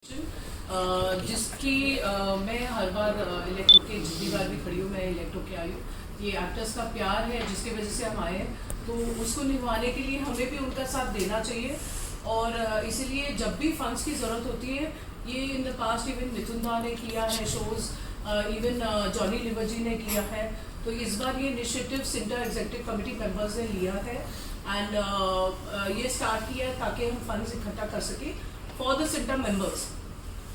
जिसकी मैं हर बार इलेक्ट होके जितनी बार भी खड़ी हूँ मैं इलेक्ट होके आई हूँ। ये एक्टर्स का प्यार है जिसकी वजह से हम आए हैं, तो उसको निभाने के लिए हमें भी उनका साथ देना चाहिए। और इसीलिए जब भी फंड्स की ज़रूरत होती है, ये इन द पास्ट इवन मिथुन दा ने किया है शोज़, इवन जॉनी लिवर जी ने किया है। तो इस बार ये initiative CINTAA executive committee members ने लिया है एंड ये स्टार्ट किया है ताकि हम फंड्स इकट्ठा कर सकें for the CINTAA members.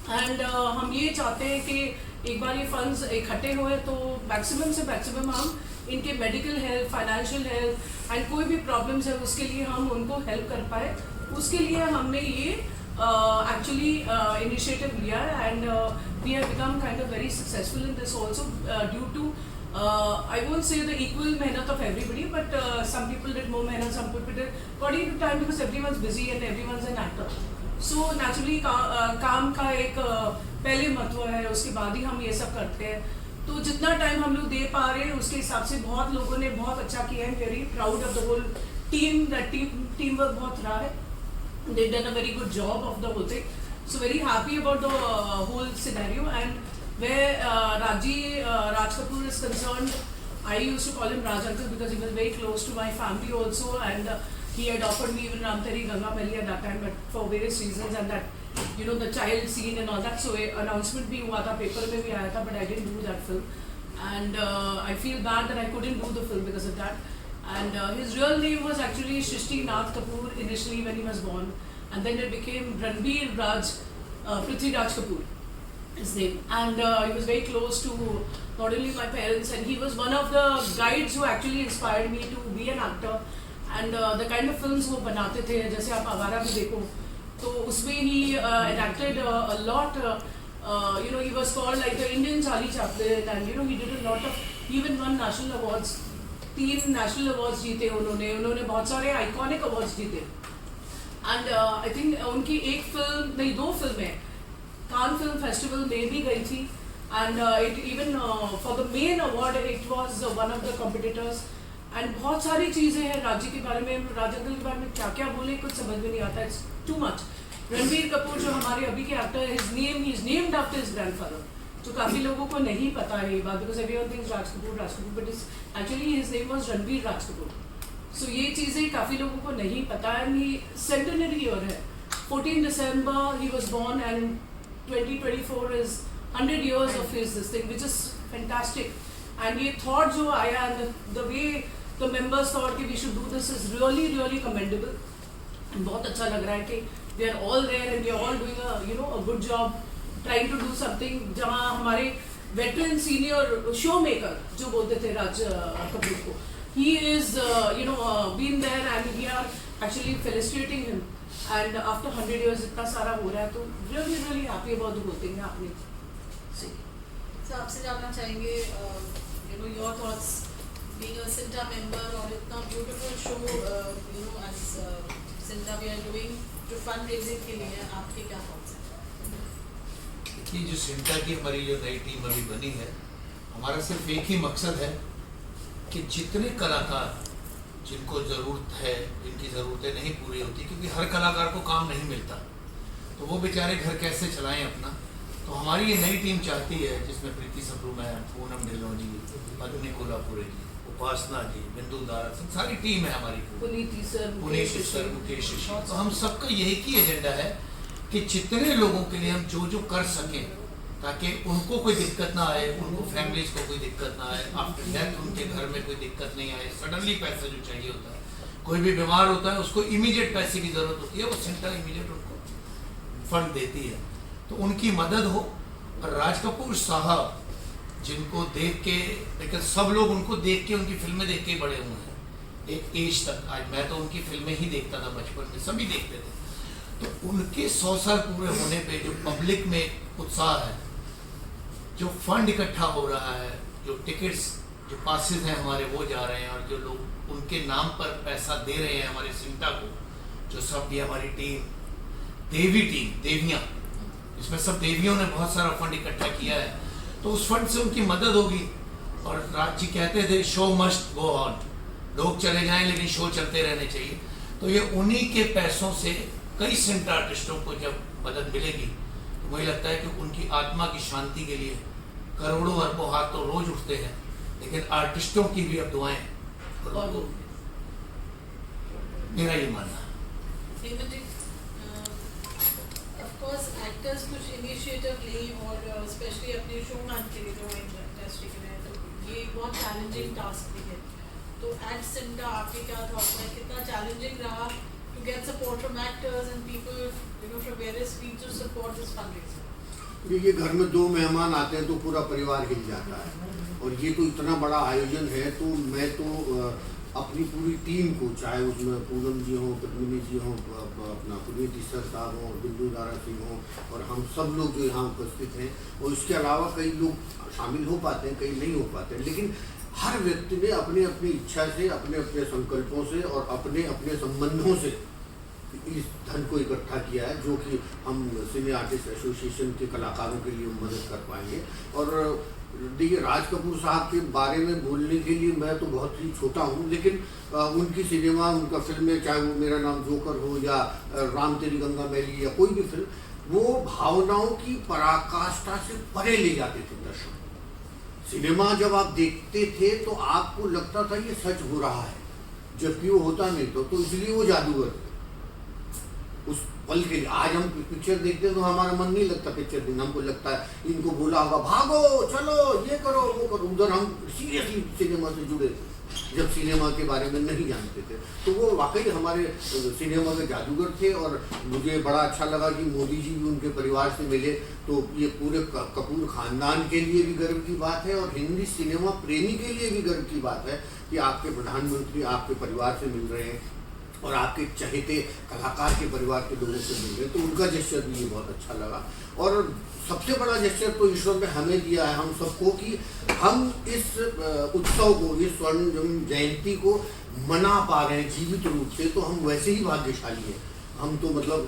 And हम ये चाहते हैं कि एक बार ये फंड्स इकट्ठे हुए तो मैक्सिमम से मैक्सिमम हम इनके medical health, financial health and कोई भी प्रॉब्लम्स है उसके लिए हम उनको हेल्प कर पाए। उसके लिए हमने ये एक्चुअली इनिशिएटिव लिया है and we have become kind of very successful in this also due to I won't say the equal mehnat of everybody, but some people did more mehnat, some people did according to time because everyone's busy and everyone's an actor. So naturally काम का एक पहले महत्व है, उसके बाद ही हम ये सब करते हैं। तो जितना टाइम हम लोग दे पा रहे हैं उसके हिसाब से बहुत लोगों ने बहुत अच्छा किया है। Very proud of the whole team, team work बहुत रहा है। They've done a very good job of the whole thing. So very happy about the whole scenario. And where Raj Kapoor is concerned, I used to call him Raj Uncle because he was very close to my family also, and he had offered me even Ramteri Ganga Meli at that time, but for various reasons and that the child scene and all that. So announcement bhi hua tha, paper mein bhi aaya tha, but I didn't do that film, and I feel bad that I couldn't do the film because of that. And his real name was actually Shrishti Nath Kapoor initially when he was born, and then it became Ranbir Raj Prithviraj Kapoor, his name. And he was very close to not only my parents, and he was one of the guides who actually inspired me to be an actor. And the kind of films वो बनाते थे, जैसे आप आवारा भी देखो तो उसमें he enacted a lot. He was called like the Indian Charlie Chaplin, and he did a lot of, he even won national awards. 3 national awards जीते उन्होंने बहुत सारे iconic awards जीते। And I think उनकी एक फिल्म नहीं 2 फिल्में Cannes film festival में भी गई थी, and it even for the main award it was one of the competitors. And बहुत सारी चीज़ें हैं राजी के बारे में, राज अंकल के बारे में क्या क्या बोले कुछ समझ में नहीं आता, it's too much. Ranbir Kapoor जो हमारे अभी के actor, he is named after his grandfather, तो काफ़ी लोगों को नहीं पता है ये बात, because everyone thinks Raj Kapoor, but is actually his name was Ranbir Raj Kapoor. So ये चीज़ें काफ़ी लोगों को नहीं पता है। एंड ही सेंटेनरी ईयर है, 14 December he was born, and 2024 is 100 years of his this thing, which is fantastic. And ये thought जो आया, and the way the members thought कि we should do this is really really commendable. And बहुत अच्छा लग रहा है कि we are all there and we are all doing a good job trying to do something. जहाँ हमारे veteran senior showmaker जो बोलते थे राज कपूर को, he is been there and we are actually felicitating him. And after 100 years इतना सारा हो रहा है, तो really really happy about the whole thing happening. So आपसे जानना चाहेंगे your thoughts being a Sinta member और इतना beautiful show as Sinta we are doing जो fundraising के लिए, आपके क्या thoughts हैं? कि जो सिंटा की हमारी जो नई टीम अभी बनी है, हमारा सिर्फ एक ही मकसद है कि जितने कलाकार जिनको ज़रूरत है, जिनकी ज़रूरतें नहीं पूरी होती, क्योंकि हर कलाकार को काम नहीं मिलता, तो वो बेचारे घर कैसे चलाएं अपना। तो हमारी ये नई टीम चाहती है, जिसमें प्रीति सप्रू मैम, पूनम ढिल्लों जी, मधुनी कोल्हापुरे जी, उपासना जी, बिंदु दारा, सारी टीम है हमारी, पुनीत सर, मुकेश सर। तो हम सबका यही की एजेंडा है कि जितने लोगों के लिए हम जो कर सकें, ताकि उनको कोई दिक्कत ना आए, उनको फैमिलीज को कोई दिक्कत ना आए, आफ्टर डेथ उनके घर में कोई दिक्कत नहीं आए। सडनली पैसा जो चाहिए होता है, कोई भी बीमार होता है उसको इमीडिएट पैसे की ज़रूरत होती है, वो सेंटर इमीडिएट उनको फंड देती है, तो उनकी मदद हो। और राज कपूर साहब जिनको देख के, लेकिन सब लोग उनको देख के, उनकी फिल्में देख के बड़े हुए हैं एक एज तक। आज मैं तो उनकी फिल्में ही देखता था बचपन में, सभी देखते थे। तो उनके 100 साल पूरे होने पे जो पब्लिक में उत्साह है, जो फंड इकट्ठा हो रहा है, जो टिकट्स, जो पासेस हैं हमारे वो जा रहे हैं, और जो लोग उनके नाम पर पैसा दे रहे हैं हमारे सिंटा को, जो सब भी हमारी टीम, देवियाँ, इसमें सब देवियों ने बहुत सारा फंड इकट्ठा किया है, तो उस फंड से उनकी मदद होगी। और राज जी कहते थे शो मस्ट गो ऑन, लोग चले जाएं लेकिन शो चलते रहने चाहिए। तो ये उन्हीं के पैसों से कई सिंटा आर्टिस्टों को जब मदद मिलेगी तो मुझे लगता है कि उनकी आत्मा की शांति के लिए करोड़ों अरबों हाथ तो रोज उठते हैं, लेकिन आर्टिस्टों की भी अब दुआएं और वो मेरा ये मानना है। ऑफ कोर्स एक्टर्स कुछ इनिशिएटिव लें और स्पेशली अपने शोमैन के लिए जो इंडस्ट्री के लिए, तो ये बहुत चैलेंजिंग टास्क भी है। तो एट सिंटा आपके क्या थॉट्स हैं, कितना चैलेंजिंग रहा to get support from actors and people from various fields to support this fundraiser? देखिए, घर में 2 मेहमान आते हैं तो पूरा परिवार हिल जाता है, और ये तो इतना बड़ा आयोजन है, तो मैं तो अपनी पूरी टीम को, चाहे उसमें पूनम जी हों, पद्मिनी जी हों, अपना पुनीत ईसर साहब हों, बिंदु दारा सिंह हों, और हम सब लोग जो यहाँ उपस्थित हैं, और इसके अलावा कई लोग शामिल हो पाते हैं, कई नहीं हो पाते हैं, लेकिन हर व्यक्ति ने अपनी अपनी इच्छा से, अपने अपने संकल्पों से और अपने अपने संबंधों से इस धन को इकट्ठा किया है, जो कि हम सिने आर्टिस्ट एसोसिएशन के कलाकारों के लिए मदद कर पाएंगे। और देखिए, राज कपूर साहब के बारे में बोलने के लिए मैं तो बहुत ही छोटा हूँ, लेकिन उनकी सिनेमा, उनका फिल्में, चाहे वो मेरा नाम जोकर हो या राम तेरी गंगा मैली या कोई भी फिल्म, वो भावनाओं की पराकाष्ठा से परे ले जाते थे दर्शक। सिनेमा जब आप देखते थे तो आपको लगता था ये सच हो रहा है, जबकि वो होता नहीं था, तो इसलिए वो जादूगर थे उस पल के लिए। आज हम पिक्चर देखते हैं तो हमारा मन नहीं लगता पिक्चर देखने, हमको लगता है इनको बोला होगा भागो, चलो, ये करो, वो करो। उधर हम सीरियसली सिनेमा से जुड़े थे, जब सिनेमा के बारे में नहीं जानते थे, तो वो वाकई हमारे सिनेमा के जादूगर थे। और मुझे बड़ा अच्छा लगा कि मोदी जी भी उनके परिवार से मिले, तो ये पूरे कपूर खानदान के लिए भी गर्व की बात है, और हिंदी सिनेमा प्रेमी के लिए भी गर्व की बात है कि आपके प्रधानमंत्री आपके परिवार से मिल रहे हैं, और आपके चहेते कलाकार के परिवार के लोगों से मिल रहे हैं, तो उनका जेस्चर भी ये बहुत अच्छा लगा। और सबसे बड़ा जेस्चर तो ईश्वर ने हमें दिया है, हम सबको, कि हम इस उत्सव को, इस स्वर्ण जयंती को मना पा रहे हैं जीवित रूप से, तो हम वैसे ही भाग्यशाली हैं। हम तो मतलब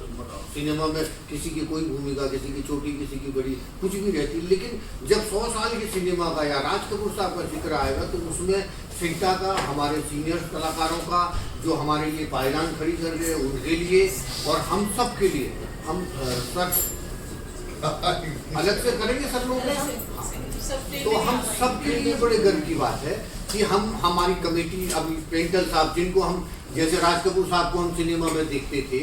सिनेमा में किसी की कोई भूमिका, किसी की छोटी, किसी की बड़ी, कुछ भी रहती, लेकिन जब 100 साल के सिनेमा का या राज कपूर साहब का जिक्र आएगा, तो उसमें सिंटा का, हमारे सीनियर कलाकारों का, जो हमारे लिए पायदान खड़ी कर रहे हैं, उनके लिए, और हम सब के लिए, हम सर अलग से करेंगे सब लोग, तो हम सब के लिए बड़े गर्व की बात है कि हमारी कमेटी, अभी पेंटर साहब, जिनको हम, जैसे राज कपूर साहब को हम सिनेमा में देखते थे,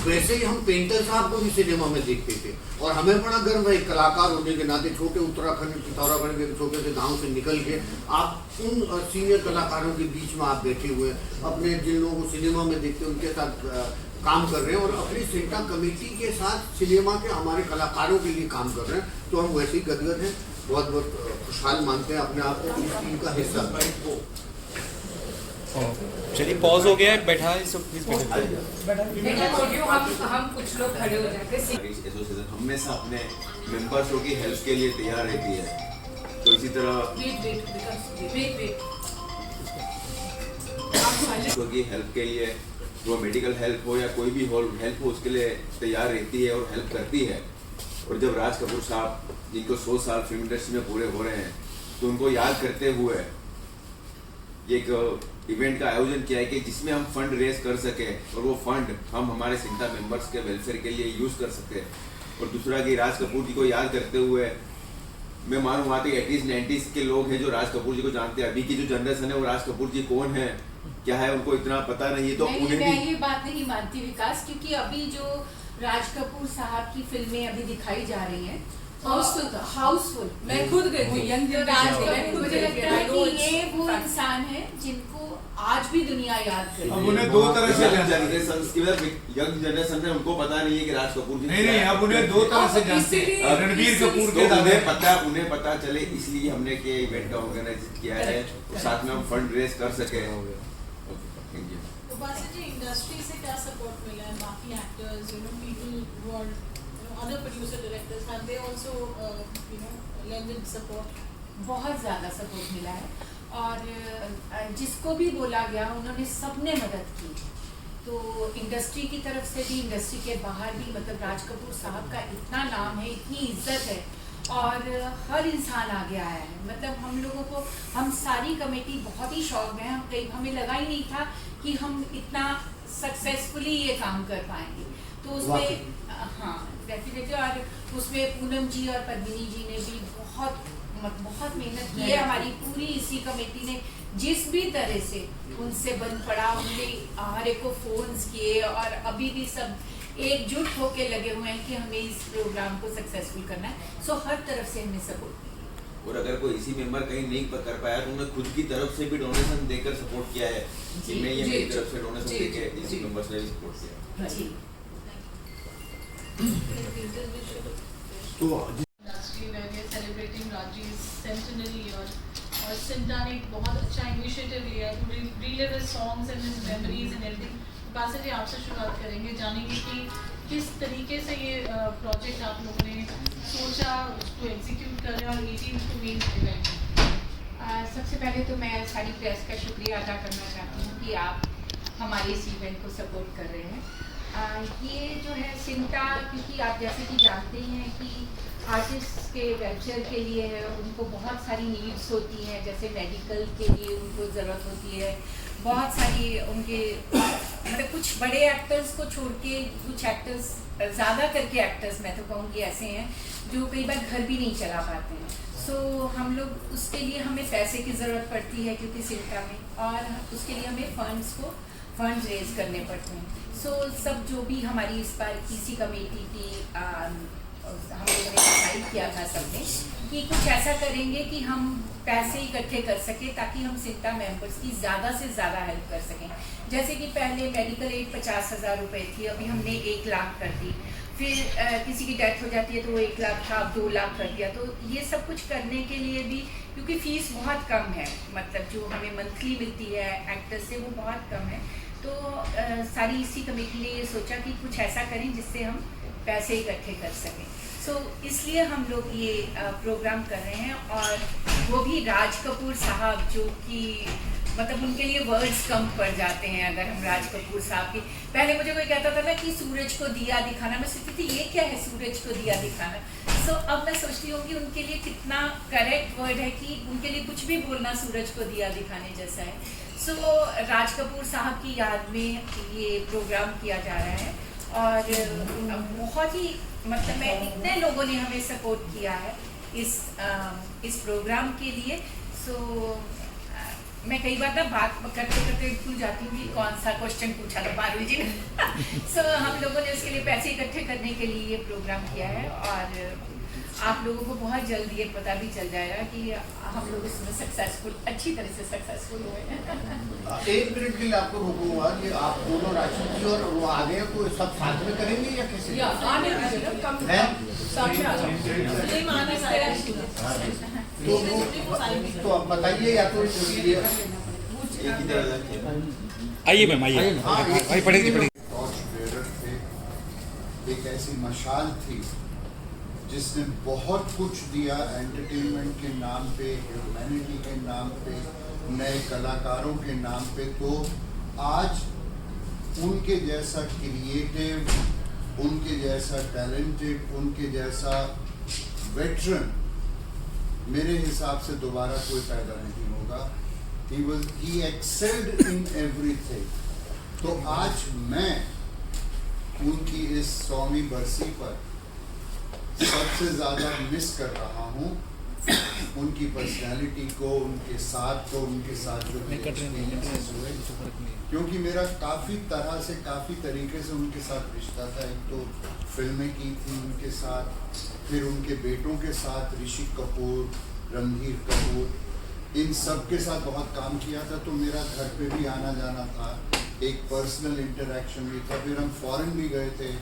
वैसे ही हम पेंटर साहब को भी सिनेमा में देखते थे, और हमें बड़ा गर्व है कलाकार होने के नाते। छोटे उत्तराखंड, पिथौरागढ़ के छोटे से गांव से निकल के आप उन सीनियर कलाकारों के बीच में आप बैठे हुए, अपने जिन लोगों को सिनेमा में देखते हैं उनके साथ काम कर रहे हैं, और अपनी सिंटा कमेटी के साथ सिनेमा के हमारे कलाकारों के लिए काम कर रहे हैं, तो हम वैसे ही गदगद हैं, बहुत बहुत खुशहाल मानते हैं अपने आप को इस टीम का हिस्सा। चलिए, पॉज हो गया है, बैठा है सब, प्लीज हम कुछ लोग खड़े हो जाते हैं। एसोसिएशन हमेशा अपने मेंबर्स की हेल्प के लिए तैयार रहती है, तो इसी तरह की हेल्प के लिए, वो मेडिकल हेल्प हो या कोई भी हो हेल्प हो, उसके लिए तैयार रहती है और हेल्प करती है। और जब राज कपूर साहब, जिनको 100 साल फिल्म इंडस्ट्री में पूरे हो रहे हैं, तो उनको याद करते हुए एक इवेंट का आयोजन किया है कि जिसमें हम फंड रेज कर सके, और वो फंड हम हमारे सिंटा मेंबर्स के वेलफेयर के लिए यूज़ कर सके। और दूसरा कि राज कपूर जी को याद करते हुए, मैं मानूँ कि 80s 90s के लोग हैं जो राज कपूर जी को जानते हैं। अभी की जो जनरेशन है वो राज कपूर जी कौन है, क्या है, उनको इतना पता नहीं है। तो मैं ये बात नहीं मानती विकास, क्योंकि अभी जो राज कपूर साहब की फिल्में अभी दिखाई जा रही हैं, हाउसफुल था, हाउसफुल। मैं खुद गई थी, यंग राज कपूर, मुझे लगता है कि ये वो इंसान है जिनको आज भी दुनिया याद करे। अब उन्हें 2 तरह से यंग जनरेशन है, उनको पता नहीं है कि राज कपूर जी नहीं, अब उन्हें 2 तरह से जानते हैं। रणबीर कपूर के दादा, उन्हें पता चले, इसलिए हमने के इवेंट का ऑर्गेनाइज किया है, साथ में हम फंड रेज कर सके। तो बात जी, इंडस्ट्री से क्या सपोर्ट मिला है, बाकी actors, people who are other producer directors, have they also lended support? बहुत ज़्यादा सपोर्ट मिला है, और जिसको भी बोला गया उन्होंने सबने मदद की। तो इंडस्ट्री की तरफ से भी, इंडस्ट्री के बाहर भी, मतलब राज कपूर साहब का इतना नाम है, इतनी इज्जत है, और हर इंसान आगे आया है। मतलब हम लोगों को, हम सारी कमेटी बहुत ही शौक में, हमें लगा ही नहीं था कि हम इतना सक्सेसफुली ये काम कर पाएंगे। तो उसमें हाँ डेफिनेटली, और उसमें पूनम जी और पद्मिनी जी ने भी बहुत मेहनत की है। हमारी पूरी इसी कमेटी ने जिस भी तरह से उनसे बन पड़ा, उनने हर एक को फोन्स किए और अभी भी सब एकजुट होके लगे हुए हैं कि हमें इस प्रोग्राम को सक्सेसफुल करना है। सो हर तरफ से हमें सपोर्ट मिली। और अगर कोई इसी मेंबर कहीं नहीं कर पाया तो उन्होंने खुद की तरफ से भी डोनेशन देकर सपोर्ट किया है कि मैं ये मेरी तरफ से डोनेशन देके इसी मेंबर्स ने भी सपोर्ट किया। जी तो इंडस्ट्री में we are celebrating Rajiv centenary year और सिंटा ने एक बहुत अच्छा इनिशिएटिव लिया है to relive his songs and his memories and everything. पास जी आपसे शुरुआत करेंगे, जानेंगे कि किस तरीके से ये प्रोजेक्ट आप लोगों ने सोचा उसको एग्जीक्यूट करें और 18 को मेन इवेंट। सबसे पहले तो मैं सारी प्रेस का शुक्रिया अदा करना चाहती हूँ कि आप हमारे इस इवेंट को सपोर्ट कर रहे हैं। ये जो है सिंटा, क्योंकि आप जैसे कि जानते ही हैं कि आर्टिस्ट के वेलफेयर के लिए उनको बहुत सारी नीड्स होती हैं, जैसे मेडिकल के लिए उनको ज़रूरत होती है, बहुत सारी उनके मतलब कुछ बड़े एक्टर्स को छोड़ के कुछ एक्टर्स, ज़्यादा करके एक्टर्स मैं तो कहूँगी ऐसे हैं जो कई बार घर भी नहीं चला पाते हैं। सो हम लोग उसके लिए हमें पैसे की ज़रूरत पड़ती है क्योंकि सिंटा में, और उसके लिए हमें फंड्स रेज करने पड़ते हैं। सो सब जो भी हमारी इस बार इसी कमेटी की हम लोगों ने डिसाइड किया था सबने कि कुछ ऐसा करेंगे कि हम पैसे इकट्ठे कर सकें ताकि हम सिंटा मेंबर्स की ज़्यादा से ज़्यादा हेल्प कर सकें। जैसे कि पहले मेडिकल एड 50,000 रुपये थी, अभी हमने 1 लाख कर दी। फिर किसी की डेथ हो जाती है तो वो 1 लाख था, अब 2 लाख कर दिया। तो ये सब कुछ करने के लिए भी, क्योंकि फ़ीस बहुत कम है, मतलब जो हमें मंथली मिलती है एक्टर से वो बहुत कम है, तो सारी इसी कमेटी ने ये सोचा कि कुछ ऐसा करें जिससे हम पैसे इकट्ठे कर सकें। सो इसलिए हम लोग ये प्रोग्राम कर रहे हैं, और वो भी राज कपूर साहब, जो कि मतलब उनके लिए वर्ड्स कम पड़ जाते हैं अगर हम राज कपूर साहब की। पहले मुझे कोई कहता था ना कि सूरज को दिया दिखाना, मैं सोचती थी ये क्या है सूरज को दिया दिखाना। सो अब मैं सोचती हूँ कि उनके लिए कितना करेक्ट वर्ड है कि उनके लिए कुछ भी बोलना सूरज को दिया दिखाने जैसा है। सो राज कपूर साहब की याद में ये प्रोग्राम किया जा रहा है, और बहुत ही मतलब मैं इतने लोगों ने हमें सपोर्ट किया है इस प्रोग्राम के लिए। सो मैं कई बार ना बात करते करते भूल जाती हूँ कि कौन सा क्वेश्चन पूछा था पारुल जी ने। सो हम लोगों ने उसके लिए पैसे इकट्ठे करने के लिए ये प्रोग्राम किया है, और आप लोगों को बहुत जल्दी ये पता भी चल जाएगा कि हम लोग इसमें अच्छी तरह से सक्सेसफुल हुए हैं। 1 मिनट के लिए आपको रोकूंगा कि आप दोनों राशि जी और वो आ गए तो सब साथ में करेंगे या कैसे? या आने दीजिए ना, कम हैं? सामने आ जाओ। ये माना है तो अब बताइए, या तो ये एक ही तरह आइए मैम, आइए हाँ, पढ़ेगी। टॉर्च बेरर थे, एक ऐसी मशाल थी जिसने बहुत कुछ दिया एंटरटेनमेंट के नाम पे, ह्यूमैनिटी के नाम पे, नए कलाकारों के नाम पे। तो आज उनके जैसा क्रिएटिव, उनके जैसा टैलेंटेड, उनके जैसा वेटरन मेरे हिसाब से दोबारा कोई पैदा नहीं होगा। He excelled in everything। तो आज मैं उनकी इस 100वीं बरसी पर सबसे ज़्यादा मिस कर रहा हूँ उनकी पर्सनालिटी को, उनके साथ जो एक्सपीरियंसेस हुए, क्योंकि मेरा काफ़ी तरह से, काफ़ी तरीके से उनके साथ रिश्ता था। एक तो फिल्में की थी उनके साथ, फिर उनके बेटों के साथ ऋषि कपूर, रणधीर कपूर, इन सब के साथ बहुत काम किया था। तो मेरा घर पे भी आना जाना था, एक पर्सनल इंटरेक्शन भी था। फिर हम फॉरेन भी गए थे,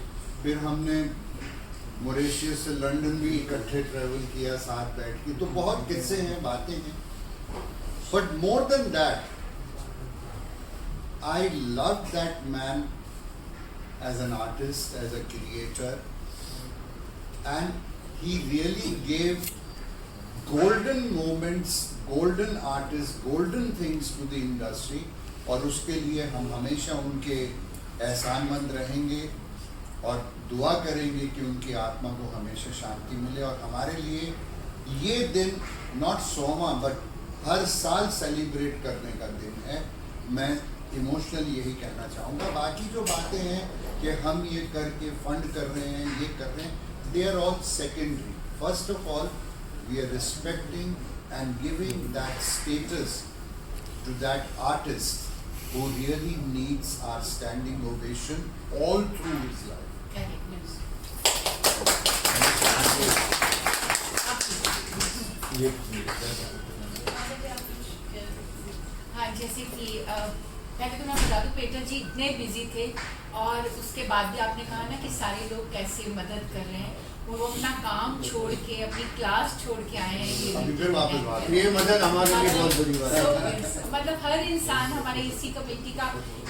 फिर हमने मॉरिशस से लंदन भी इकट्ठे ट्रैवल किया साथ बैठ के। तो बहुत किस्से हैं, बातें हैं। But more than that, I love that man as an artist, as a creator, and he really gave golden moments, golden artists, golden things to the industry। और उसके लिए हम हमेशा उनके एहसानमंद रहेंगे और दुआ करेंगे कि उनकी आत्मा को हमेशा शांति मिले। और हमारे लिए ये दिन नॉट 100वां बट हर साल सेलिब्रेट करने का दिन है। मैं इमोशनली यही कहना चाहूँगा। बाकी जो बातें हैं कि हम ये करके फंड कर रहे हैं, ये कर रहे हैं, they are all secondary. First of all, we are respecting and giving that status to that artist who really needs our standing ovation all through his life. Correct, yes. हाँ, जैसे कि पहले तो मैं बता दूं, पेटर जी इतने बिजी थे और उसके बाद भी आपने कहा ना कि सारे लोग कैसे मदद कर रहे हैं, वो अपना काम छोड़ के अपनी क्लास छोड़ के आए हैं अभी फिर वापस बात, ये मदद हमारे लिए बहुत बड़ी बात है। मतलब हर इंसान हमारे इसी कमेटी का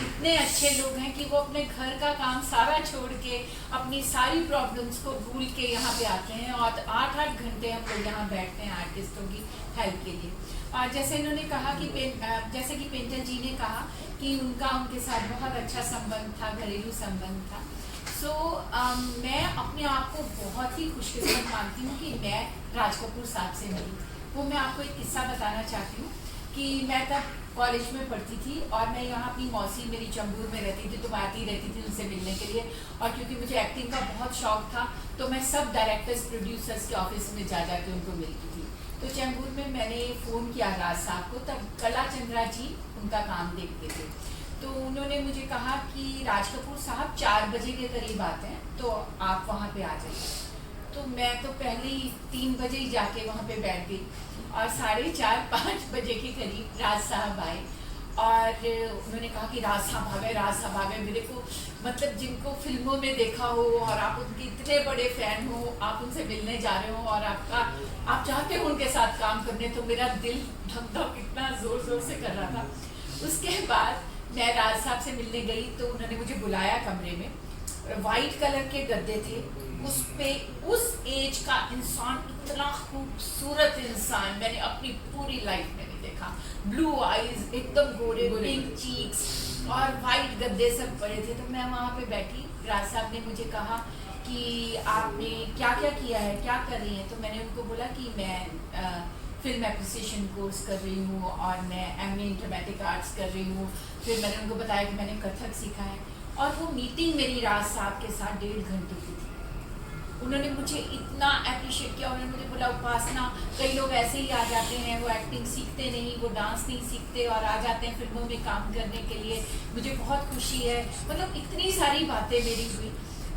इतने अच्छे लोग हैं कि वो अपने घर का काम सारा छोड़ के अपनी सारी प्रॉब्लम्स को भूल के यहाँ पे आते हैं और 8-8 घंटे हम लोग यहाँ बैठते हैं आर्टिस्टों की हेल्प के लिए। और जैसे इन्होंने कहा कि जैसे कि पेंटर जी ने कहा कि उनके साथ बहुत अच्छा संबंध था, घरेलू संबंध था। सो मैं अपने आप को बहुत ही खुशकिस्मत मानती हूँ कि मैं राज कपूर साहब से मिली। वो मैं आपको एक किस्सा बताना चाहती हूँ कि मैं तब कॉलेज में पढ़ती थी और मैं यहाँ अपनी मौसी मेरी चंबूर में रहती थी, तो मैं आती रहती थी उनसे मिलने के लिए। और क्योंकि मुझे एक्टिंग का बहुत शौक था तो मैं सब डायरेक्टर्स प्रोड्यूसर्स के ऑफिस में जा के उनको मिलती थी। तो चैम्बूर में मैंने फ़ोन किया राज साहब को, तब कला चंद्रा जी उनका काम देखते थे। तो उन्होंने मुझे कहा कि राज कपूर साहब 4 बजे के करीब आते हैं तो आप वहाँ पे आ जाइए। तो मैं तो पहले ही 3 बजे ही जाके वहाँ पे बैठ गई और 4:30-5 बजे के करीब राज साहब आए और उन्होंने कहा कि राज साहब आ गए। मेरे को मतलब जिनको फिल्मों में देखा हो और आप उनके इतने बड़े फैन हो, आप उनसे मिलने जा रहे हो और आप चाहते हो उनके साथ काम करने, तो मेरा दिल धक इतना जोर से कर रहा था। उसके बाद मैं राज साहब से मिलने गई तो उन्होंने मुझे बुलाया कमरे में। वाइट कलर के गद्दे थे, उस पे उस एज का इंसान, इतना खूबसूरत इंसान मैंने अपनी पूरी लाइफ में नहीं देखा। ब्लू आईज, एकदम गोरे पिंक चीक्स और वाइट गद्दे सब पड़े थे। तो मैं वहाँ पे बैठी, राज साहब ने मुझे कहा कि आपने क्या क्या किया है, क्या कर रही हैं। तो मैंने उनको बोला कि मैं फिल्म एप्रिसिएशन कोर्स कर रही हूँ और मैं MA इन ड्रामेटिक आर्ट्स कर रही हूँ। फिर मैंने उनको बताया कि मैंने कथक सीखा है और वो मीटिंग मेरी राज साहब के साथ 1.5 घंटे की थी। उन्होंने मुझे इतना अप्रिशिएट किया। उन्होंने मुझे बोला, उपासना, कई लोग ऐसे ही आ जाते हैं, वो एक्टिंग सीखते नहीं, वो डांस नहीं सीखते और आ जाते हैं फिल्मों में काम करने के लिए, मुझे बहुत खुशी है। मतलब इतनी सारी बातें मेरी हुई।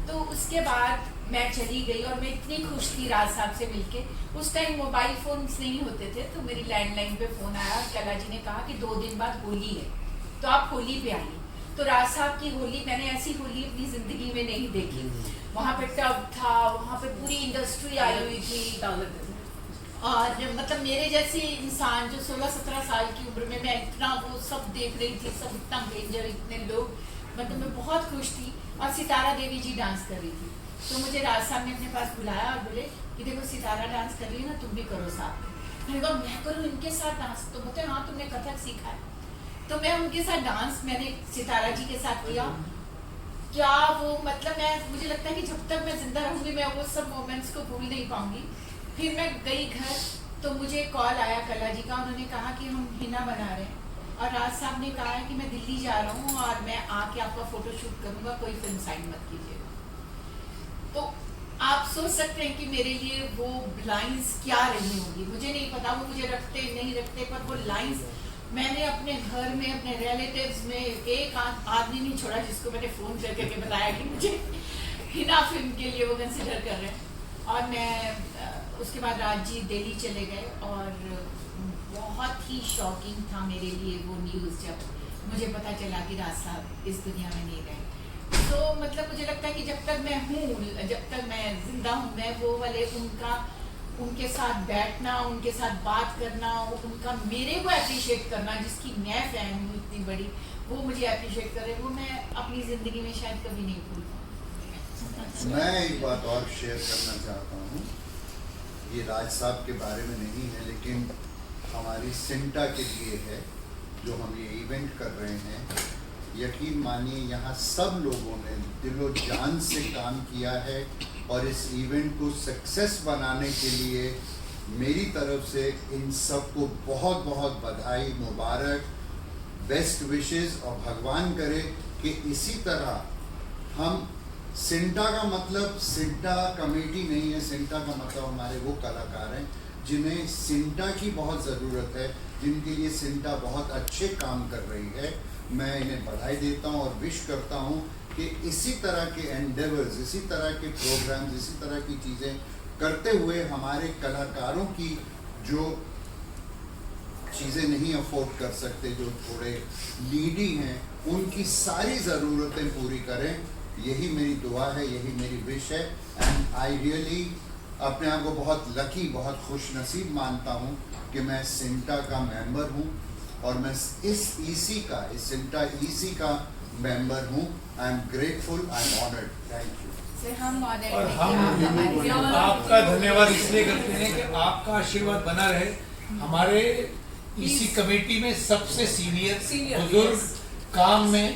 तो उसके बाद मैं चली गई और मैं इतनी खुश थी राज साहब से मिलके। उस टाइम मोबाइल फोन्स नहीं होते थे तो मेरी लैंडलाइन पे फ़ोन आया। कला जी ने कहा कि 2 दिन बाद होली है तो आप होली पे आइए। तो राज साहब की होली, मैंने ऐसी होली अपनी ज़िंदगी में नहीं देखी। वहाँ पे टब था, वहाँ पे पूरी इंडस्ट्री आई हुई थी और मतलब मेरे जैसे इंसान जो 16-17 साल की उम्र में मैं इतना वो सब देख रही थी, सब इतना डेंजर, इतने लोग, मतलब मैं बहुत खुश थी। और सितारा देवी जी डांस कर रही थी तो मुझे राज साहब ने अपने पास बुलाया और बोले कि देखो सितारा डांस कर रही है ना, तुम भी करो साथ। मैंने कहा मैं करूँ इनके साथ डांस? तो बोलते हाँ, तुमने कथक सीखा है। तो मैं उनके साथ डांस मैंने सितारा जी के साथ किया। क्या वो मतलब मुझे लगता है कि जब तक मैं जिंदा रहूँगी मैं वो सब मोमेंट्स को भूल नहीं पाऊंगी। फिर मैं गई घर तो मुझे कॉल आया कला जी का। उन्होंने कहा कि हम हिना बना रहे हैं और राज साहब ने कहा है कि मैं दिल्ली जा रहा हूँ और मैं आके आपका फोटोशूट करूँगा, कोई फिल्म साइन मत कीजिएगा। तो आप सोच सकते हैं कि मेरे लिए वो लाइंस क्या रही होंगी। मुझे नहीं पता वो मुझे रखते नहीं रखते, पर वो लाइंस मैंने अपने घर में, अपने रिलेटिव्स में एक आदमी नहीं छोड़ा जिसको मैंने फ़ोन करके बताया कि मुझे हिना फिल्म के लिए वो कंसिडर कर रहे हैं। और मैं उसके बाद राज जी दिल्ली चले गए और बहुत ही शॉकिंग था मेरे लिए वो न्यूज़ जब मुझे पता चला कि राज साहब इस दुनिया में नहीं रहे। तो मतलब मुझे लगता है कि जब तक मैं हूँ, जब तक मैं जिंदा हूँ, मैं वो वाले उनके साथ बैठना, उनके साथ बात करना, उनका मेरे को अप्रिशिएट करना, जिसकी मैं फैन हूँ इतनी बड़ी, वो मुझे अप्रिशिएट करे, वो मैं अपनी ज़िंदगी में शायद कभी नहीं भूल पाऊँ। मैं एक बात और शेयर करना चाहता हूँ, ये राज साहब के बारे में नहीं है लेकिन हमारी सिंटा के लिए है जो हम ये इवेंट कर रहे हैं। यकीन मानिए यहाँ सब लोगों ने दिलो जान से काम किया है और इस इवेंट को सक्सेस बनाने के लिए मेरी तरफ से इन सबको बहुत बहुत बधाई, मुबारक, बेस्ट विशेस और भगवान करे कि इसी तरह हम सिंटा का मतलब सिंटा कमेटी नहीं है, सिंटा का मतलब हमारे वो कलाकार हैं जिन्हें सिंटा की बहुत ज़रूरत है, जिनके लिए सिंटा बहुत अच्छे काम कर रही है। मैं इन्हें बधाई देता हूँ और विश करता हूँ कि इसी तरह के एंडेवर्स, इसी तरह के प्रोग्राम्स, इसी तरह की चीज़ें करते हुए हमारे कलाकारों की जो चीज़ें नहीं अफोर्ड कर सकते, जो थोड़े नीडी हैं, उनकी सारी ज़रूरतें पूरी करें। यही मेरी दुआ है, यही मेरी विश है। एंड आई रियली अपने आप को बहुत लकी, बहुत खुश नसीब मानता हूँ कि मैं सिंटा का मेंबर हूँ और मैं इस ईसी का, इस सिंटा ईसी का मेंबर हूँ। I am grateful, I am honoured. Thank you. और हम आपका धन्यवाद इसलिए करते हैं कि आपका आशीर्वाद बना रहे। हमारे इसी कमेटी में सबसे सीनियर बुजुर्ग, काम में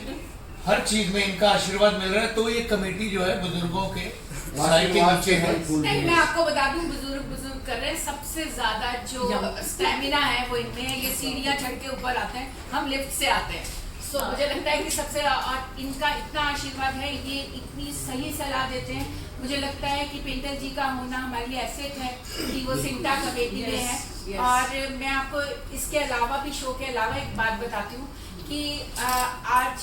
हर चीज में इनका आशीर्वाद मिल रहा है, तो ये कमेटी जो है बुजुर्गों के साए के नीचे है। नहीं, मैं आपको बता दूं, बुजुर्ग कर रहे हैं। सबसे ज्यादा जो स्टेमिना है वो इनमें है। ये सीढ़ियाँ चढ़ के ऊपर आते हैं, हम लिफ्ट से आते हैं। सो मुझे लगता है कि सबसे इनका इतना आशीर्वाद है, ये इतनी सही सलाह देते हैं। मुझे लगता है कि पेंटर जी का होना हमारे लिए एसेट है कि वो सिंटा कमेटी में है। और मैं आपको इसके अलावा भी, शो के अलावा एक बात बताती हूँ कि आज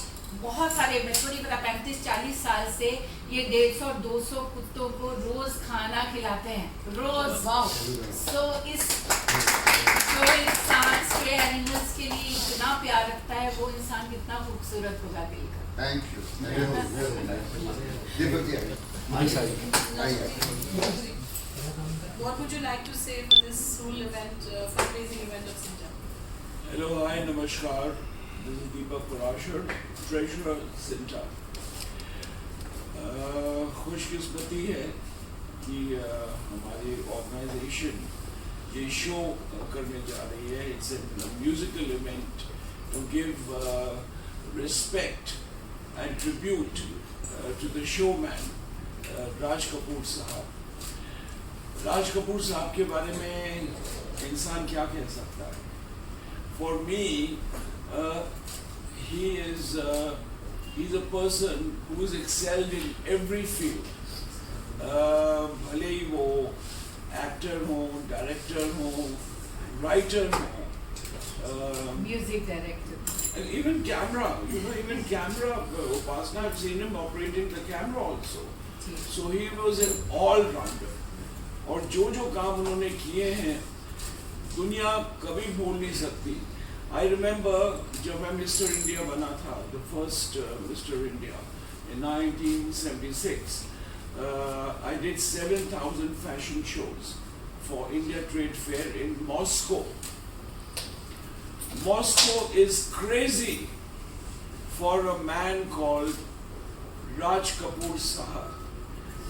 बहुत सारे, मैं थोड़ी पता 35-40 साल से ये 150-200 कुत्तों को रोज खाना खिलाते हैं, रोज। सो इस जो इंसान के एनिमल्स के लिए इतना प्यार रखता है, वो इंसान कितना खूबसूरत होगा दिल का। Thank you. What would you like to say for this whole event, fundraising event of Sinta? Hello, hi, namaskar. This is Deepak Parashar, Treasurer Sinta. खुशकिस्मती है कि हमारी ऑर्गेनाइजेशन ये शो करने जा रही है। It's a musical event to give respect and tribute to the showman Raj Kapoor साहब। राज कपूर साहब के बारे में इंसान क्या कह सकता है? For me, he's a person who's excelled in every field. भले ही वो एक्टर हो, डायरेक्टर हो, राइटर हो, music director, and even camera. Even camera. Upasna, I've seen him operating the camera also. So he was an all-rounder. और जो काम उन्होंने किए हैं, दुनिया कभी भूल नहीं सकती। I remember जब मैं मिस्टर इंडिया बना था, the first mister India in 1976, I did 7,000 fashion shows for India Trade Fair in Moscow. Moscow is crazy for a man called Raj Kapoor Sahab.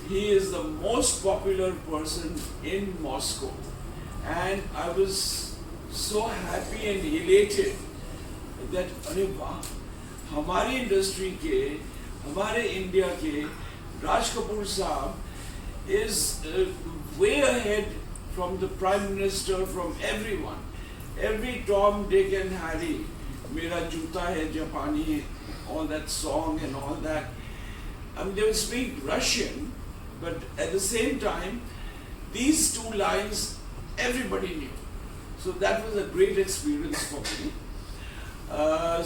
He is the most popular person in Moscow, and I was so happy and elated that अरे वाह, हमारी industry के, हमारे India के राज कपूर साहब is way ahead from the Prime Minister, from everyone. Every Tom, Dick and Harry, मेरा जूता है जापानी, all that song and all that. I mean, they would speak Russian, but at the same time, these two lines everybody knew. So that was a great experience for me.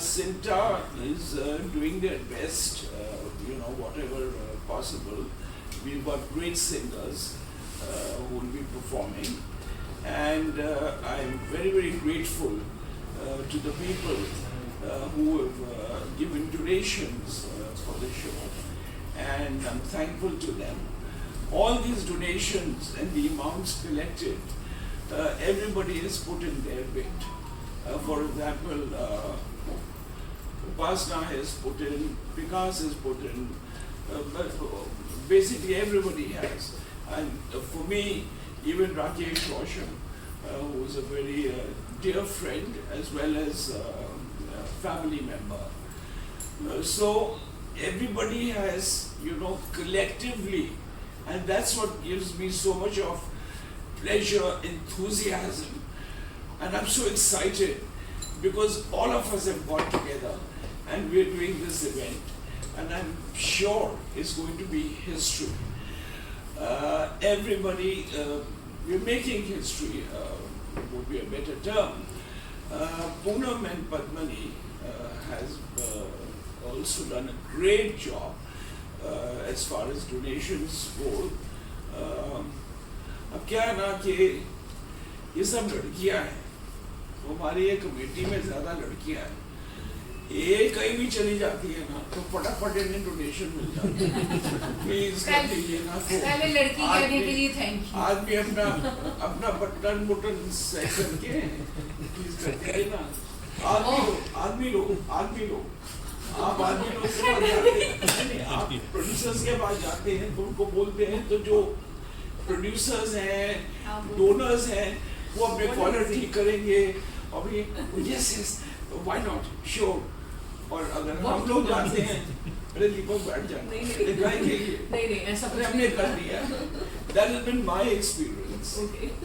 Sinta is doing their best, whatever possible. We've got great singers who will be performing. And I'm very, very grateful to the people who have given donations for the show, and I'm thankful to them. All these donations and the amounts collected, everybody has put in their bit. For example, Upasna has put in, Vikas has put in, but basically everybody has. And for me, even Rakesh Roshan, who is a very dear friend as well as a family member. So everybody has, collectively, and that's what gives me so much of pleasure, enthusiasm, and I'm so excited because all of us have got together and we're doing this event. and I'm sure it's going to be history. Everybody, we're making history, would be a better term. Poonam and Padmani has also done a great job as far as donations go. अब क्या है ना कि ये सब लड़कियां हैं, तो हमारी ये कमेटी में ज़्यादा लड़कियां हैं, ये कहीं भी चली जाती है ना तो फटाफट इन्हें डोनेशन मिल जाता है। प्लीज कर दीजिए ना तो पहले लड़की कहने के लिए थैंक यू। आदमी अपना बटन सही करके प्लीज कर दीजिए ना। आदमी लोग आप आदमी लोग के पास जाते हैं, आप प्रोड्यूसर्स के पास जाते हैं तो उनको बोलते हैं, तो जो प्रोड्यूसर्स हैं, डोनर्स हैं, वो अपने कॉलर ठीक करेंगे और यस व्हाई नॉट श्योर। और अगर हम लोग जाते हैं, अरे दीपक बैठ जाते हैं, नहीं ऐसा कुछ हमने कर दिया। That has been my experience.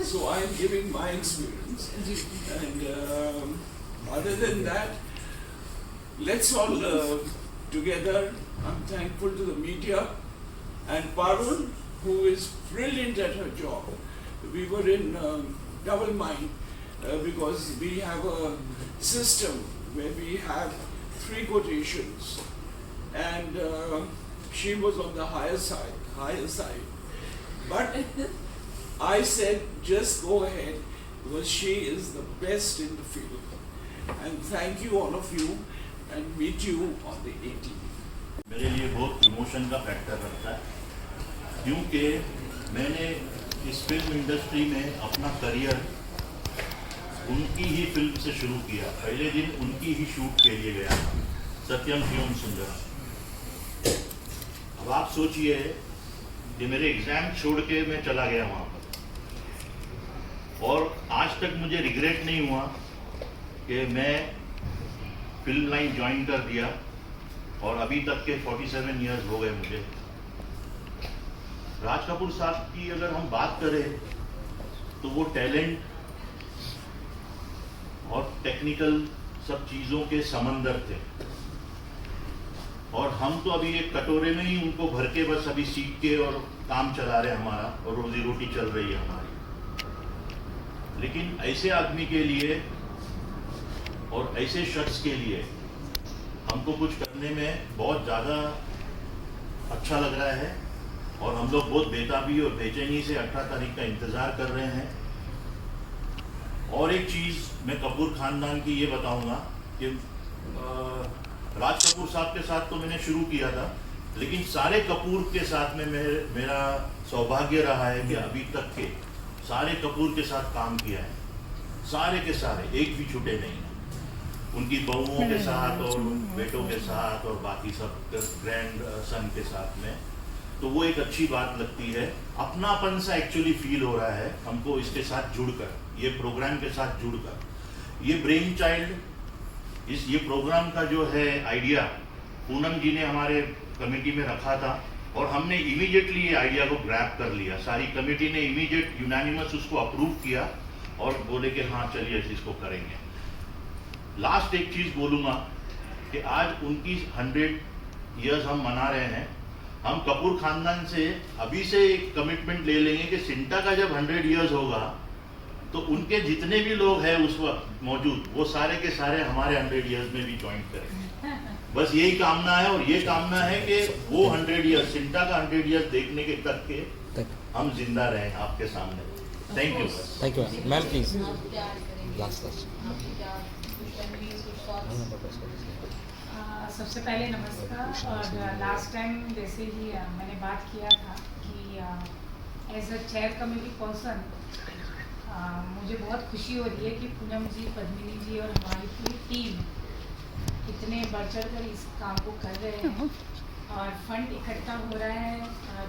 So I am giving my experience. And other than that, let's all together. I'm thankful to the media and Parul, who is brilliant at her job. We were in double mind because we have a system where we have 3 quotations, and she was on the higher side. But I said, just go ahead because she is the best in the field. And thank you all of you, and meet you on the 18th. मेरे लिए बहुत emotion का factor रखता है, क्योंकि मैंने इस film industry में अपना करियर उनकी ही फिल्म से शुरू किया। पहले दिन उनकी ही शूट के लिए गया था, सत्यम शिवम सुंदरम। अब आप सोचिए कि मेरे एग्जाम छोड़ के मैं चला गया वहाँ पर, और आज तक मुझे रिग्रेट नहीं हुआ कि मैं फिल्म लाइन ज्वाइन कर दिया, और अभी तक के 47 इयर्स हो गए मुझे। राज कपूर साहब की अगर हम बात करें तो वो टैलेंट और टेक्निकल सब चीज़ों के समंदर थे, और हम तो अभी एक कटोरे में ही उनको भर के बस अभी सीख के और काम चला रहे हमारा, और रोजी रोटी चल रही है हमारी। लेकिन ऐसे आदमी के लिए और ऐसे शख्स के लिए हमको कुछ करने में बहुत ज़्यादा अच्छा लग रहा है, और हम लोग बहुत बेताबी और बेचैनी से 18 तारीख का इंतज़ार कर रहे हैं। और एक चीज़ मैं कपूर ख़ानदान की ये बताऊंगा कि राज कपूर साहब के साथ तो मैंने शुरू किया था, लेकिन सारे कपूर के साथ में मेरा सौभाग्य रहा है कि अभी तक के सारे कपूर के साथ काम किया है, सारे के सारे, एक भी छूटे नहीं हैं। उनकी बहुओं के साथ और बेटों के साथ और बाकी सब ग्रैंड सन के साथ में, तो वो एक अच्छी बात लगती है। अपनापन सा एक्चुअली फील हो रहा है हमको इसके साथ जुड़कर, ये प्रोग्राम के साथ जुड़कर। ये ब्रेन चाइल्ड, ये प्रोग्राम का जो है आइडिया पूनम जी ने हमारे कमेटी में रखा था, और हमने इमीडिएटली ये आइडिया को ग्रैब कर लिया। सारी कमेटी ने इमीडिएट यूनानिमस उसको अप्रूव किया और बोले कि हाँ चलिए इसको करेंगे। लास्ट एक चीज़ बोलूँगा कि आज उनकी 100 इयर्स हम मना रहे हैं। हम कपूर खानदान से अभी से एक कमिटमेंट ले लेंगे कि सिंटा का जब 100 इयर्स होगा तो उनके जितने भी लोग हैं उस वक्त मौजूद, वो सारे के सारे हमारे 100 इयर्स में भी ज्वाइन करेंगे। बस यही कामना है, और ये कामना है कि वो 100 इयर्स, सिंटा का 100 इयर्स देखने के तक के हम जिंदा रहें आपके सामने। Thank you. Thank you ma'am, please सबसे पहले नमस्कार। और लास्ट टाइम जैसे ही मैंने बात किया था कि as a chair committee person मुझे बहुत खुशी हो रही है कि पूनम जी, पद्मिनी जी और हमारी पूरी टीम इतने बढ़ चढ़ कर इस काम को कर रहे हैं, और फंड इकट्ठा हो रहा है। और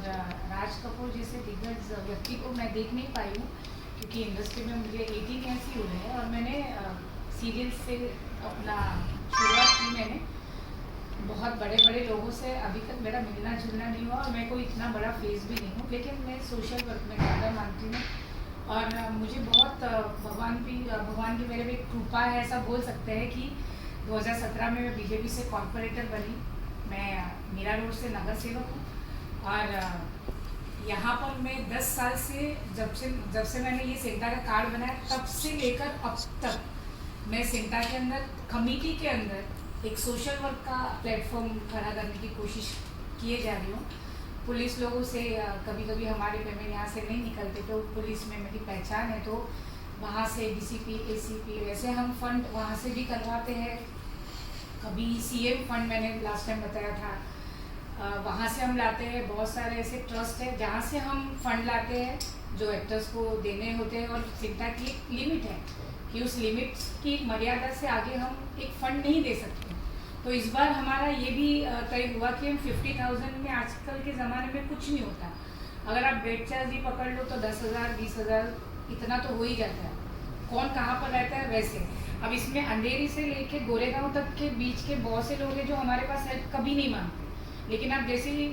राज कपूर जैसे दिग्गज व्यक्ति को मैं देख नहीं पाई हूँ, क्योंकि इंडस्ट्री में मुझे 18 ईयर्स ही हुए हैं, और मैंने सीरियल से अपना शुरुआत की। मैंने बहुत बड़े बड़े लोगों से अभी तक मेरा मिलना जुलना नहीं हुआ, और मैं कोई इतना बड़ा फेस भी नहीं हूँ, लेकिन मैं सोशल वर्क में ज़्यादा मानती हूँ। और मुझे बहुत भगवान की मेरे में एक कृपा है, ऐसा बोल सकते हैं कि 2017 में मैं बीजेपी से कॉर्पोरेटर बनी। मैं मीरा रोड से नगर सेवक हूँ और यहाँ पर मैं 10 साल से जब से मैंने ये सेंटा का कार्ड बनाया तब से लेकर अब तक मैं सेंटा के अंदर कमेटी के अंदर एक सोशल वर्क का प्लेटफॉर्म खड़ा करने की कोशिश किए जा रही हूँ। पुलिस लोगों से कभी कभी हमारे पेमेंट यहाँ से नहीं निकलते तो पुलिस में मेरी पहचान है तो वहाँ से डीसीपी एसीपी वैसे हम फंड वहाँ से भी करवाते हैं। कभी सीएम फंड मैंने लास्ट टाइम बताया था वहाँ से हम लाते हैं। बहुत सारे ऐसे ट्रस्ट है जहाँ से हम फंड लाते हैं जो एक्टर्स को देने होते हैं और सेंटा की एक लिमिट है कि उस लिमिट की मर्यादा से आगे हम एक फंड नहीं दे सकते। तो इस बार हमारा ये भी तय हुआ कि हम 50,000 में आजकल के ज़माने में कुछ नहीं होता। अगर आप बेड चार्ज ही पकड़ लो तो 10,000 20,000 इतना तो हो ही जाता है। कौन कहाँ पर रहता है वैसे। अब इसमें अंधेरी से लेके गोरेगांव तक के बीच के बहुत से लोग हैं जो हमारे पास हेल्प कभी नहीं मांगते, लेकिन आप जैसे ही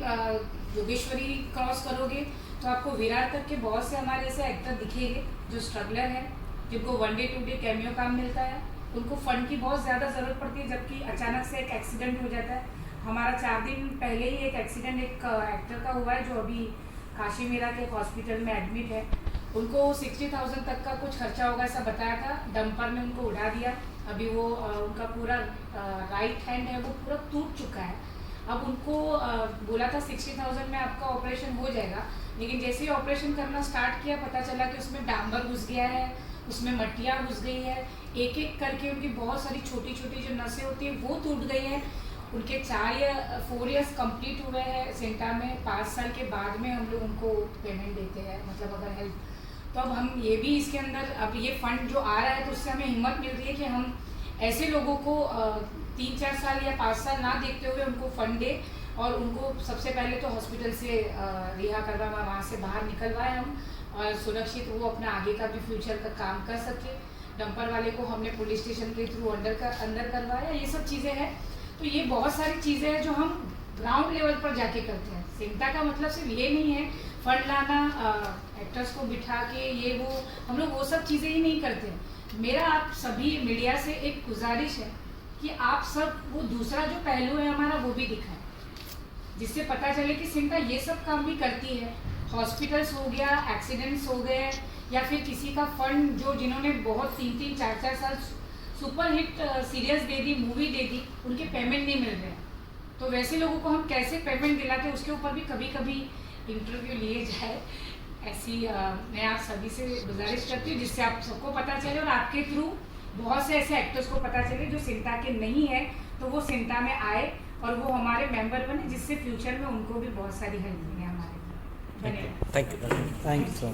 योगेश्वरी क्रॉस करोगे तो आपको विरार तक के बहुत से हमारे ऐसे एक्टर दिखेंगे जो स्ट्रगलर है, जिनको 1 डे 2 डे कैमियो काम मिलता है। उनको फंड की बहुत ज़्यादा ज़रूरत पड़ती है जबकि अचानक से एक एक्सीडेंट हो जाता है। हमारा 4 दिन पहले ही एक एक्सीडेंट एक एक्टर का हुआ है जो अभी काशी मीरा के हॉस्पिटल में एडमिट है। उनको 60,000 तक का कुछ खर्चा होगा ऐसा बताया था। डंपर ने उनको उड़ा दिया। अभी वो उनका पूरा राइट हैंड है वो पूरा टूट चुका है। अब उनको बोला था 60,000 में आपका ऑपरेशन हो जाएगा, लेकिन जैसे ही ऑपरेशन करना स्टार्ट किया पता चला कि उसमें डांबर घुस गया है, उसमें मट्टियाँ घुस गई है। एक एक करके उनकी बहुत सारी छोटी छोटी जो नसें होती हैं वो टूट गई हैं। उनके 4 ईयर्स कंप्लीट हुए हैं सेंटा में। 5 साल के बाद में हम लोग उनको पेमेंट देते हैं, मतलब अगर हेल्प। तो अब हम ये भी इसके अंदर अब ये फंड जो आ रहा है तो उससे हमें हिम्मत मिल रही है कि हम ऐसे लोगों को 3-4 साल या 5 साल ना देखते हुए उनको फंड दे और उनको सबसे पहले तो हॉस्पिटल से रिहा करवा, वहाँ से बाहर निकलवाए हम और सुरक्षित वो अपना आगे का भी फ्यूचर का काम कर सके। डंपर वाले को हमने पुलिस स्टेशन के थ्रू अंदर करवाया। ये सब चीज़ें हैं। तो ये बहुत सारी चीज़ें हैं जो हम ग्राउंड लेवल पर जाके करते हैं। सेंटा का मतलब सिर्फ ये नहीं है फंड लाना, एक्टर्स को बिठा के ये वो, हम लोग वो सब चीज़ें ही नहीं करते। मेरा आप सभी मीडिया से एक गुजारिश है कि आप सब वो दूसरा जो पहलू है हमारा वो भी दिखाएं, जिससे पता चले कि सेंटा ये सब काम भी करती है। हॉस्पिटल्स हो गया, एक्सीडेंट्स हो गए या फिर किसी का फंड जो जिन्होंने बहुत 3-3, 4-4 साल सुपर हिट सीरियल्स दे दी, मूवी दे दी, उनके पेमेंट नहीं मिल रहे। तो वैसे लोगों को हम कैसे पेमेंट दिलाते हैं उसके ऊपर भी कभी कभी इंटरव्यू लिए जाए। ऐसी मैं आप सभी से गुजारिश करती हूँ जिससे आप सबको पता चले और आपके थ्रू बहुत से ऐसे एक्टर्स को पता चले जो सेंटा के नहीं है तो वो सेंटा में आए और वो हमारे मेंबर बने, जिससे फ्यूचर में उनको भी बहुत सारी हेल्प मिले हमारे। धन्यवाद। Thank you.